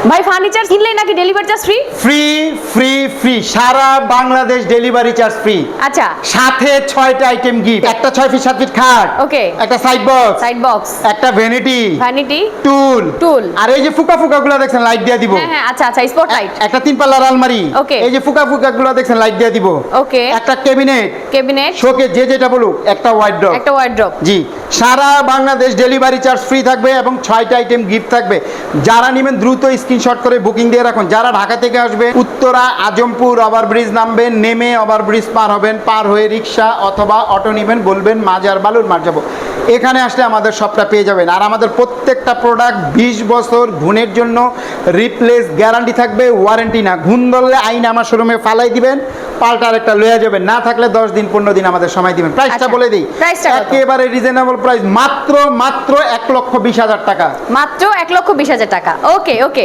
ভাই ফার্নিচার কিনলেই নাকি delivery charge free? Free free free, সারা বাংলাদেশ ডেলিভারি চার্জ ফ্রি। আচ্ছা, সাথে 6টা আইটেম গিফট, একটা 6 ফিট 7 ফিট খাট, ওকে, একটা সাইড বক্স, সাইড বক্স, একটা ভ্যানিটি, ভ্যানিটি, টুল টুল, আর এই যে ফুকা ফুকা গুলো দেখছেন লাইট দিয়ে দিব। হ্যাঁ হ্যাঁ, আচ্ছা আচ্ছা, স্পট লাইট, একটা 3 পাল্লার আলমারি, ওকে, এই যে ফুকা ফুকা গুলো দেখছেন লাইট দিয়ে দিব। ওকে, একটা ক্যাবিনেট, ক্যাবিনেট, শোকে যে যেটা বলুক, একটা ওয়ার্ড্রপ, একটা ওয়ার্ড্রপ। জি, সারা বাংলাদেশ ডেলিভারি চার্জ ফ্রি থাকবে এবং 6টা আইটেম গিফট থাকবে। যারা নেবেন দ্রুত স্ক্রিনশট করে বুকিং দিয়ে রাখুন। যারা ঢাকা থেকে আসবে, উত্তরা আজমপুর ওভারব্রিজ নামবেন, নেমে ওভারব্রিজ পার হবেন, পার হয়ে রিক্সা অথবা অটো নেবেন, বলবেন মাজার বালুর মার যাবো। এখানে আসলে আমাদের সবটা পেয়ে যাবেন। আর আমাদের প্রত্যেকটা প্রোডাক্ট 20 বছর ঘুণের জন্য রিপ্লেস গ্যারান্টি থাকবে, ওয়ারেন্টি না। ঘুণ ধরলে আইন আমার শোরুমে ফালাই দিবেন, পাল্টা আরেকটা লইয়া যাবেন, না থাকলে 10 দিন 15 দিন আমাদের সময় দিবেন। প্রাইসটা আচ্ছা, বলে দিই, প্রাইসটা কত? একেবারে রিজনেবল প্রাইস, মাত্র 1,20,000 টাকা। মাত্র 1,20,000 টাকা। ওকে ওকে।